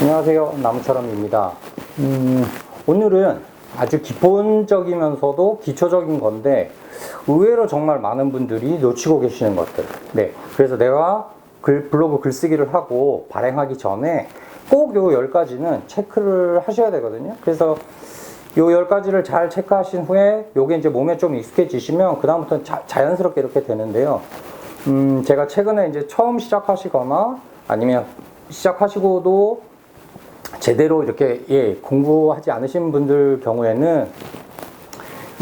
안녕하세요. 나무처럼입니다. 오늘은 아주 기본적이면서도 기초적인 건데 의외로 정말 많은 분들이 놓치고 계시는 것들. 네. 그래서 내가 블로그 글쓰기를 하고 발행하기 전에 꼭 요 10가지는 체크를 하셔야 되거든요. 그래서 요 10가지를 잘 체크하신 후에 요게 이제 몸에 좀 익숙해지시면 그다음부터는 자연스럽게 이렇게 되는데요. 제가 최근에 이제 처음 시작하시거나 아니면 시작하시고도 제대로 이렇게 공부하지 않으신 분들 경우에는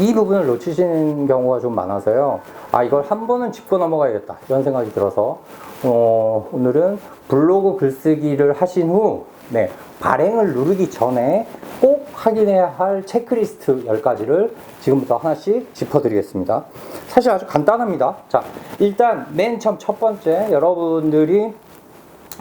이 부분을 놓치시는 경우가 좀 많아서요. 이걸 한 번은 짚고 넘어가야겠다 이런 생각이 들어서 오늘은 블로그 글쓰기를 하신 후 발행을 누르기 전에 꼭 확인해야 할 체크리스트 10가지를 지금부터 하나씩 짚어드리겠습니다. 사실 아주 간단합니다. 자, 일단 맨 처음 첫 번째, 여러분들이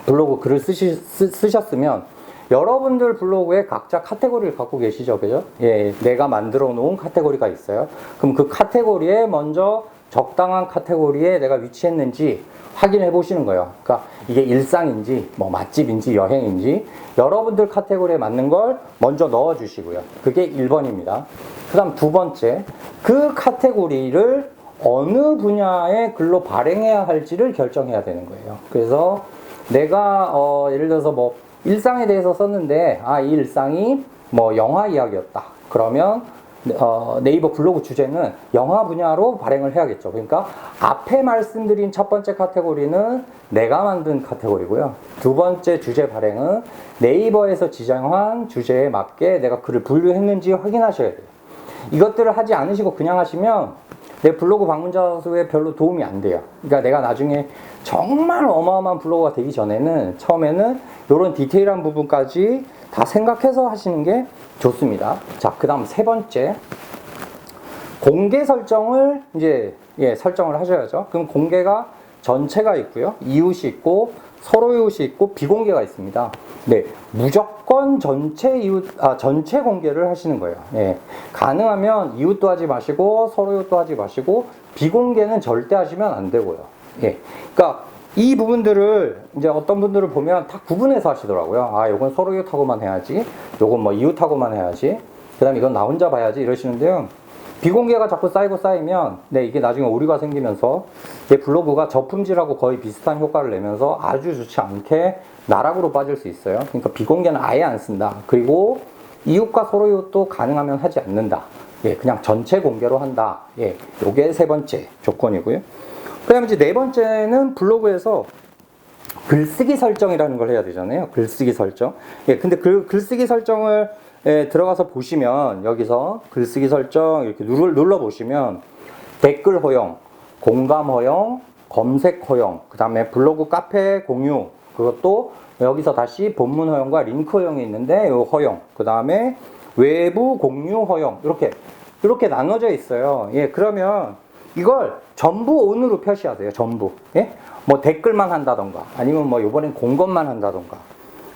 블로그 글을 쓰셨으면 여러분들 블로그에 각자 카테고리를 갖고 계시죠, 그죠? 예, 내가 만들어 놓은 카테고리가 있어요. 그럼 그 카테고리에 먼저 적당한 카테고리에 내가 위치했는지 확인해 보시는 거예요. 그러니까 이게 일상인지, 뭐 맛집인지, 여행인지 여러분들 카테고리에 맞는 걸 먼저 넣어 주시고요. 그게 1번입니다. 그 다음 두 번째, 그 카테고리를 어느 분야의 글로 발행해야 할지를 결정해야 되는 거예요. 그래서 내가 예를 들어서 뭐 일상에 대해서 썼는데 이 일상이 뭐 영화 이야기였다. 그러면 네이버 블로그 주제는 영화 분야로 발행을 해야겠죠. 그러니까 앞에 말씀드린 첫 번째 카테고리는 내가 만든 카테고리고요. 두 번째 주제 발행은 네이버에서 지정한 주제에 맞게 내가 글을 분류했는지 확인하셔야 돼요. 이것들을 하지 않으시고 그냥 하시면 내 블로그 방문자 수에 별로 도움이 안 돼요. 그러니까 내가 나중에 정말 어마어마한 블로그가 되기 전에는 처음에는 이런 디테일한 부분까지 다 생각해서 하시는 게 좋습니다. 자, 그 다음 세 번째, 공개 설정을 이제 설정을 하셔야죠. 그럼 공개가 전체가 있고요, 이웃이 있고 서로 이웃이 있고 비공개가 있습니다. 네, 무조건 전체 공개를 하시는 거예요. 예, 가능하면 이웃도 하지 마시고 서로 이웃도 하지 마시고 비공개는 절대 하시면 안 되고요. 예, 그러니까 이 부분들을 이제 어떤 분들을 보면 다 구분해서 하시더라고요. 요건 서로 이웃하고만 해야지, 요건 뭐 이웃하고만 해야지, 그 다음에 이건 나 혼자 봐야지 이러시는데요. 비공개가 자꾸 쌓이면 이게 나중에 오류가 생기면서 내 블로그가 저품질하고 거의 비슷한 효과를 내면서 아주 좋지 않게 나락으로 빠질 수 있어요. 그러니까 비공개는 아예 안 쓴다. 그리고 이웃과 서로 이웃도 가능하면 하지 않는다. 그냥 전체 공개로 한다. 요게 세 번째 조건이고요. 그 다음에 이제 네 번째는 블로그에서 글쓰기 설정이라는 걸 해야 되잖아요. 글쓰기 설정. 근데 그 글쓰기 설정을 들어가서 보시면 여기서 글쓰기 설정 이렇게 눌러 보시면 댓글 허용, 공감 허용, 검색 허용, 그 다음에 블로그 카페 공유, 그것도 여기서 다시 본문 허용과 링크 허용이 있는데 요 허용, 그 다음에 외부 공유 허용, 이렇게 나눠져 있어요. 그러면 이걸 전부 ON으로 표시하세요. 전부. 뭐 댓글만 한다던가, 아니면 뭐 이번엔 공검만 한다던가,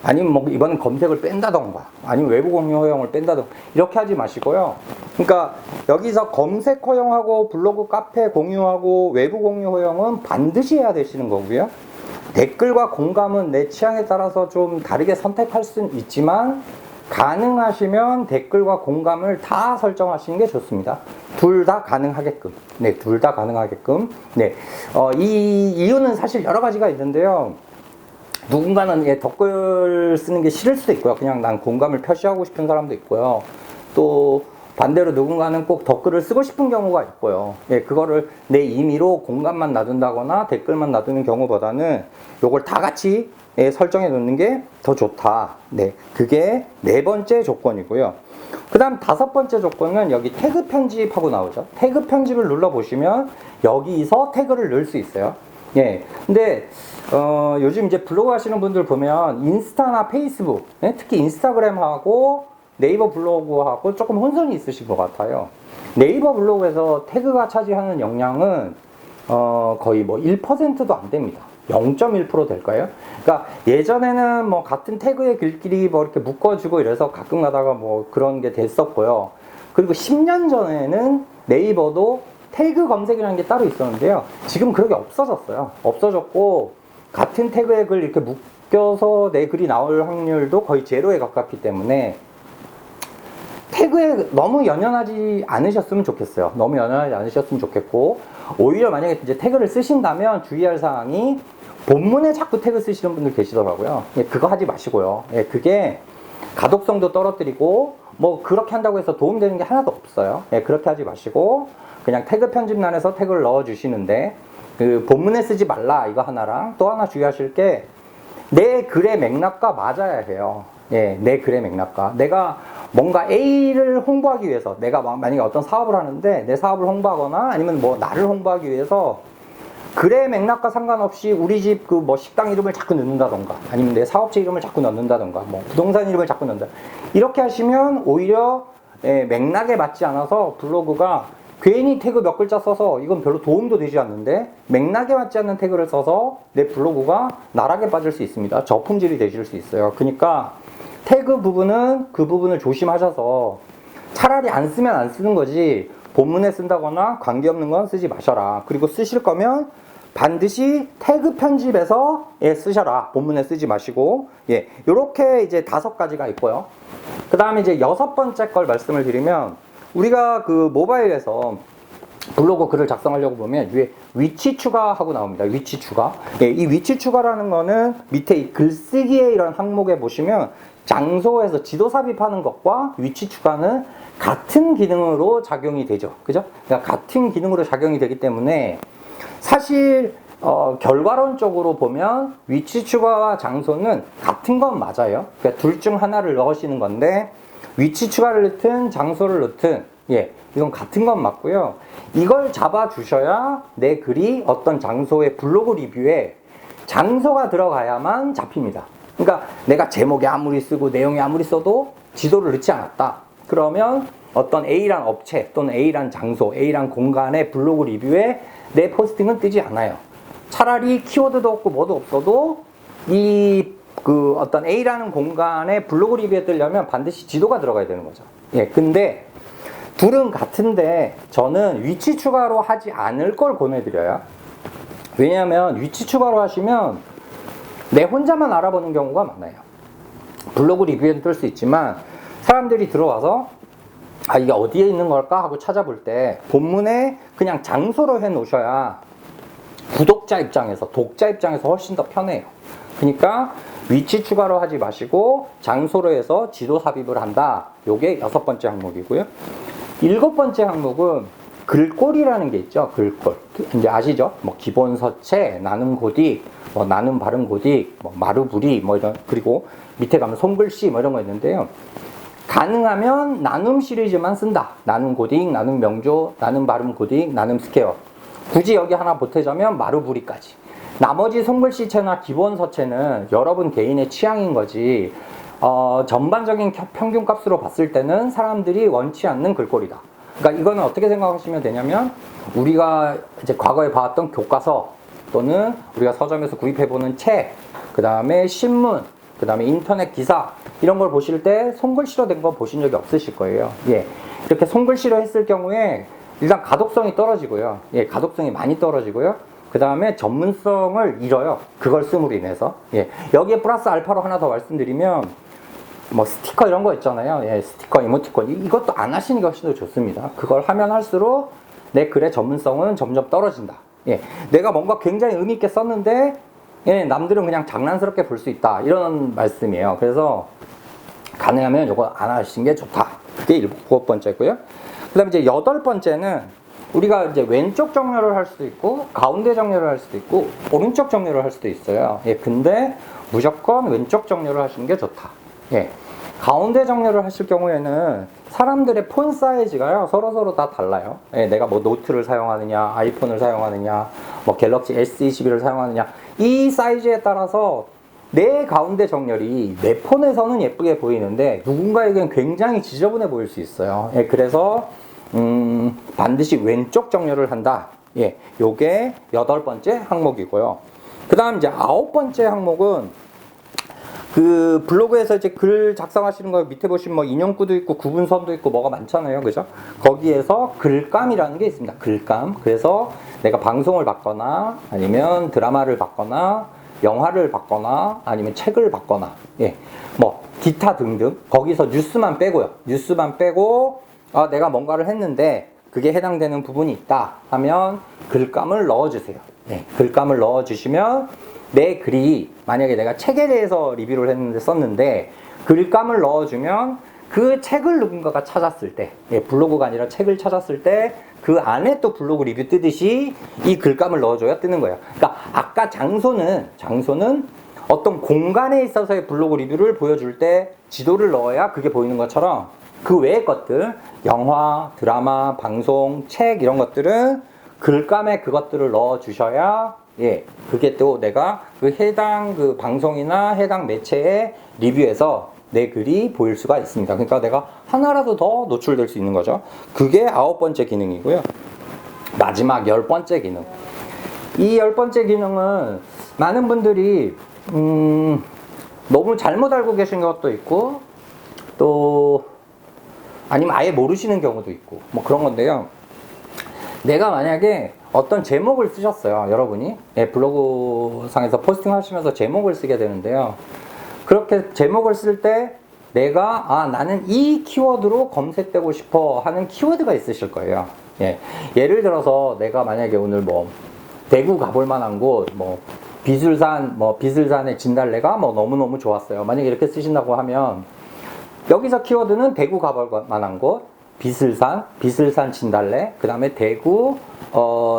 아니면 뭐 이번엔 검색을 뺀다던가, 아니면 외부 공유 허용을 뺀다던가, 이렇게 하지 마시고요. 그러니까 여기서 검색 허용하고 블로그 카페 공유하고 외부 공유 허용은 반드시 해야 되시는 거고요. 댓글과 공감은 내 취향에 따라서 좀 다르게 선택할 수는 있지만 가능하시면 댓글과 공감을 다 설정하시는 게 좋습니다. 둘 다 가능하게끔. 둘 다 가능하게끔. 이 이유는 사실 여러 가지가 있는데요. 누군가는 댓글 쓰는 게 싫을 수도 있고요. 그냥 난 공감을 표시하고 싶은 사람도 있고요. 또 반대로 누군가는 꼭 댓글을 쓰고 싶은 경우가 있고요. 그거를 내 임의로 공감만 놔둔다거나 댓글만 놔두는 경우보다는 요걸 다 같이 설정해 놓는 게 더 좋다. 그게 네 번째 조건이고요. 그 다음 다섯 번째 조건은 여기 태그 편집하고 나오죠. 태그 편집을 눌러보시면 여기서 태그를 넣을 수 있어요. 근데 요즘 이제 블로그 하시는 분들 보면 인스타나 페이스북, 특히 인스타그램하고 네이버 블로그하고 조금 혼선이 있으신 것 같아요. 네이버 블로그에서 태그가 차지하는 영향은 거의 뭐 1%도 안 됩니다. 0.1% 될까요? 그러니까 예전에는 뭐 같은 태그의 글끼리 뭐 이렇게 묶어주고 이래서 가끔 가다가 뭐 그런 게 됐었고요. 그리고 10년 전에는 네이버도 태그 검색이라는 게 따로 있었는데요. 지금 그런 게 없어졌어요. 없어졌고 같은 태그의 글 이렇게 바뀌어서 내 글이 나올 확률도 거의 제로에 가깝기 때문에 태그에 너무 연연하지 않으셨으면 좋겠어요. 너무 연연하지 않으셨으면 좋겠고, 오히려 만약에 이제 태그를 쓰신다면 주의할 사항이 본문에 자꾸 태그 쓰시는 분들 계시더라고요. 예, 그거 하지 마시고요. 예, 그게 가독성도 떨어뜨리고 뭐 그렇게 한다고 해서 도움되는 게 하나도 없어요. 예, 그렇게 하지 마시고 그냥 태그 편집란에서 태그를 넣어 주시는데, 그 본문에 쓰지 말라 이거 하나랑, 또 하나 주의하실 게 내 글의 맥락과 맞아야 해요. 예, 내 글의 맥락과. 내가 뭔가 A를 홍보하기 위해서, 내가 만약에 어떤 사업을 하는데 내 사업을 홍보하거나 아니면 뭐 나를 홍보하기 위해서 글의 맥락과 상관없이 우리 집 그 뭐 식당 이름을 자꾸 넣는다던가, 아니면 내 사업체 이름을 자꾸 넣는다던가, 뭐 부동산 이름을 자꾸 넣는다, 이렇게 하시면 오히려 맥락에 맞지 않아서 블로그가 괜히 태그 몇 글자 써서 이건 별로 도움도 되지 않는데, 맥락에 맞지 않는 태그를 써서 내 블로그가 나락에 빠질 수 있습니다. 저품질이 되실 수 있어요. 그러니까 태그 부분은 그 부분을 조심하셔서 차라리 안 쓰면 안 쓰는 거지, 본문에 쓴다거나 관계없는 건 쓰지 마셔라. 그리고 쓰실 거면 반드시 태그 편집에서 쓰셔라. 본문에 쓰지 마시고. 예, 요렇게 이제 5가지가 있고요. 그 다음에 이제 6번째 걸 말씀을 드리면, 우리가 그 모바일에서 블로그 글을 작성하려고 보면 위에 위치 추가하고 나옵니다. 위치 추가. 예, 이 위치 추가라는 거는 밑에 이 글쓰기의 이런 항목에 보시면 장소에서 지도 삽입하는 것과 위치 추가는 같은 기능으로 작용이 되죠. 그죠? 그러니까 같은 기능으로 작용이 되기 때문에 사실 결과론적으로 보면 위치 추가와 장소는 같은 건 맞아요. 그러니까 둘 중 하나를 넣으시는 건데, 위치 추가를 넣든 장소를 넣든 예, 이건 같은 건 맞고요. 이걸 잡아 주셔야 내 글이 어떤 장소의 블로그 리뷰에 장소가 들어가야만 잡힙니다. 그러니까 내가 제목에 아무리 쓰고 내용에 아무리 써도 지도를 넣지 않았다. 그러면 어떤 A란 업체 또는 A란 장소, A란 공간의 블로그 리뷰에 내 포스팅은 뜨지 않아요. 차라리 키워드도 없고 뭐도 없어도 그 어떤 A라는 공간의 블로그 리뷰에 뜨려면 반드시 지도가 들어가야 되는 거죠. 예, 근데 둘은 같은데 저는 위치 추가로 하지 않을 걸 권해드려요. 왜냐하면 위치 추가로 하시면 내 혼자만 알아보는 경우가 많아요. 블로그 리뷰에도 뜰 수 있지만 사람들이 들어와서 아, 이게 어디에 있는 걸까 하고 찾아볼 때 본문에 그냥 장소로 해 놓으셔야 구독자 입장에서, 독자 입장에서 훨씬 더 편해요. 그러니까 위치 추가로 하지 마시고 장소로 해서 지도 삽입을 한다. 요게 6번째 항목이고요. 7번째 항목은 글꼴이라는 게 있죠. 글꼴. 이제 아시죠? 뭐 기본 서체, 나눔 고딕, 뭐 나눔 발음 고딕, 뭐 마루부리, 뭐 이런, 그리고 밑에 가면 손글씨 뭐 이런 거 있는데요. 가능하면 나눔 시리즈만 쓴다. 나눔 고딕, 나눔 명조, 나눔 발음 고딕, 나눔 스퀘어. 굳이 여기 하나 보태자면 마루부리까지. 나머지 손글씨체나 기본 서체는 여러분 개인의 취향인 거지, 전반적인 평균값으로 봤을 때는 사람들이 원치 않는 글꼴이다. 그러니까 이거는 어떻게 생각하시면 되냐면, 우리가 이제 과거에 봐왔던 교과서 또는 우리가 서점에서 구입해보는 책, 그 다음에 신문, 그 다음에 인터넷 기사, 이런 걸 보실 때 손글씨로 된 거 보신 적이 없으실 거예요. 예, 이렇게 손글씨로 했을 경우에 일단 가독성이 떨어지고요. 예, 가독성이 많이 떨어지고요. 그 다음에 전문성을 잃어요. 그걸 씀으로 인해서. 예, 여기에 플러스 알파로 하나 더 말씀드리면, 뭐 스티커 이런 거 있잖아요. 예, 스티커, 이모티콘, 이것도 안 하시는 게 훨씬 더 좋습니다. 그걸 하면 할수록 내 글의 전문성은 점점 떨어진다. 예, 내가 뭔가 굉장히 의미 있게 썼는데 예, 남들은 그냥 장난스럽게 볼 수 있다, 이런 말씀이에요. 그래서 가능하면 이거 안 하시는 게 좋다. 그게 7번째고요. 그 다음에 이제 8번째는 우리가 이제 왼쪽 정렬을 할 수도 있고 가운데 정렬을 할 수도 있고 오른쪽 정렬을 할 수도 있어요. 예, 근데 무조건 왼쪽 정렬을 하시는 게 좋다. 예, 가운데 정렬을 하실 경우에는 사람들의 폰 사이즈가요 서로 다 달라요. 예, 내가 뭐 노트를 사용하느냐, 아이폰을 사용하느냐, 뭐 갤럭시 S21을 사용하느냐, 이 사이즈에 따라서 내 가운데 정렬이 내 폰에서는 예쁘게 보이는데 누군가에겐 굉장히 지저분해 보일 수 있어요. 예, 그래서 반드시 왼쪽 정렬을 한다. 예, 요게 8번째 항목이고요. 그 다음 이제 9번째 항목은 그 블로그에서 이제 글 작성하시는 거 밑에 보시면 뭐 인용구도 있고 구분선도 있고 뭐가 많잖아요. 그죠? 거기에서 글감이라는 게 있습니다. 글감. 그래서 내가 방송을 받거나 아니면 드라마를 받거나 영화를 봤거나 아니면 책을 봤거나, 예, 뭐 기타 등등 거기서 뉴스만 빼고요. 뉴스만 빼고 내가 뭔가를 했는데 그게 해당되는 부분이 있다 하면 글감을 넣어주세요. 네, 글감을 넣어주시면 내 글이 만약에 내가 책에 대해서 리뷰를 했는데 썼는데 글감을 넣어주면 그 책을 누군가가 찾았을 때, 예, 블로그가 아니라 책을 찾았을 때 그 안에 또 블로그 리뷰 뜨듯이 이 글감을 넣어줘야 뜨는 거예요. 그러니까 아까 장소는 어떤 공간에 있어서의 블로그 리뷰를 보여줄 때 지도를 넣어야 그게 보이는 것처럼 그 외의 것들, 영화, 드라마, 방송, 책 이런 것들은 글감에 그것들을 넣어주셔야, 예, 그게 또 내가 그 해당 그 방송이나 해당 매체의 리뷰에서 내 글이 보일 수가 있습니다. 그러니까 내가 하나라도 더 노출될 수 있는 거죠. 그게 9번째 기능이고요. 마지막 10번째 기능. 이 10번째 기능은 많은 분들이 너무 잘못 알고 계신 것도 있고 또 아니면 아예 모르시는 경우도 있고 뭐 그런 건데요. 내가 만약에 어떤 제목을 쓰셨어요. 여러분이, 예, 블로그상에서 포스팅 하시면서 제목을 쓰게 되는데요. 그렇게 제목을 쓸 때 내가 나는 이 키워드로 검색되고 싶어 하는 키워드가 있으실 거예요. 예. 예를 들어서 내가 만약에 오늘 뭐 대구 가볼 만한 곳, 뭐 비슬산의 진달래가 뭐 너무너무 좋았어요. 만약에 이렇게 쓰신다고 하면 여기서 키워드는 대구 가볼 만한 곳, 비슬산 진달래, 그 다음에 대구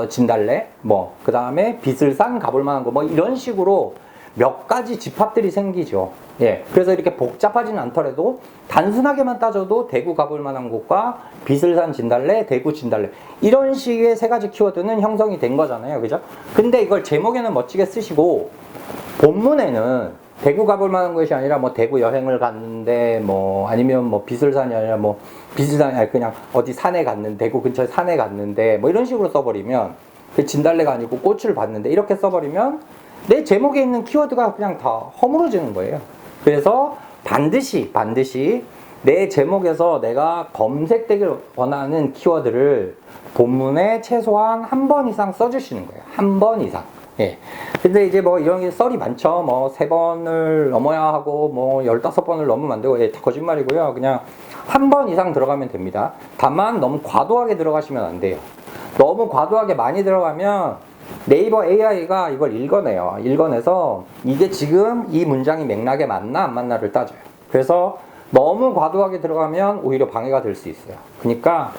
진달래, 뭐 그 다음에 비슬산 가볼 만한 곳, 뭐 이런 식으로 몇 가지 집합들이 생기죠. 예, 그래서 이렇게 복잡하진 않더라도 단순하게만 따져도 대구 가볼 만한 곳과 비슬산 진달래, 대구 진달래 이런 식의 세 가지 키워드는 형성이 된 거잖아요. 그죠? 근데 이걸 제목에는 멋지게 쓰시고 본문에는 대구 가볼 만한 곳이 아니라 뭐 대구 여행을 갔는데 뭐 아니면 뭐 비슬산이 아니라 뭐 비슬산이 아니라 그냥 어디 산에 갔는데 대구 근처에 산에 갔는데 뭐 이런 식으로 써버리면 그 진달래가 아니고 꽃을 봤는데 이렇게 써버리면 내 제목에 있는 키워드가 그냥 다 허물어지는 거예요. 그래서 반드시 내 제목에서 내가 검색되길 원하는 키워드를 본문에 최소한 한 번 이상 써주시는 거예요. 한 번 이상. 예. 근데 이제 뭐 이런 게 썰이 많죠. 뭐 3번을 넘어야 하고 뭐 15번을 넘으면 안 되고, 예, 다 거짓말이고요. 그냥 한 번 이상 들어가면 됩니다. 다만 너무 과도하게 들어가시면 안 돼요. 너무 과도하게 많이 들어가면 네이버 AI가 이걸 읽어내요. 읽어내서 이게 지금 이 문장이 맥락에 맞나 안 맞나를 따져요. 그래서 너무 과도하게 들어가면 오히려 방해가 될 수 있어요. 그러니까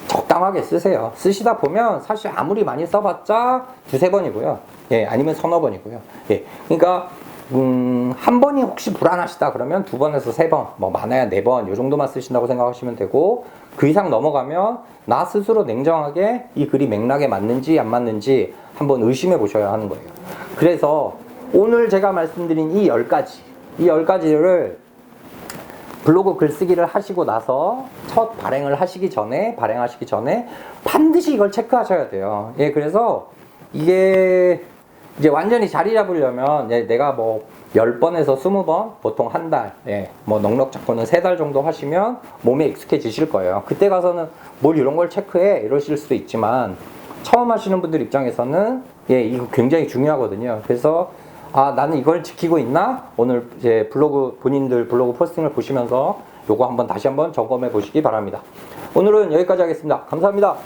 적당하게 쓰세요. 쓰시다 보면 사실 아무리 많이 써봤자 2-3번이고요. 예, 아니면 1-2번이고요. 예, 그러니까 한 번이 혹시 불안하시다 그러면 2번에서 3번, 뭐 많아야 4번 이 정도만 쓰신다고 생각하시면 되고, 그 이상 넘어가면 나 스스로 냉정하게 이 글이 맥락에 맞는지 안 맞는지 한번 의심해 보셔야 하는 거예요. 그래서 오늘 제가 말씀드린 이 10가지를 블로그 글쓰기를 하시고 나서 첫 발행하시기 전에 반드시 이걸 체크하셔야 돼요. 예, 그래서 이게 이제 완전히 자리 잡으려면, 예, 내가 뭐 10번에서 20번, 보통 한 달, 예, 뭐 넉넉 잡고는 3달 정도 하시면 몸에 익숙해지실 거예요. 그때 가서는 뭘 이런 걸 체크해 이러실 수도 있지만 처음 하시는 분들 입장에서는, 예, 이거 굉장히 중요하거든요. 그래서 나는 이걸 지키고 있나? 오늘 이제 본인들 블로그 포스팅을 보시면서 요거 다시 한번 점검해 보시기 바랍니다. 오늘은 여기까지 하겠습니다. 감사합니다.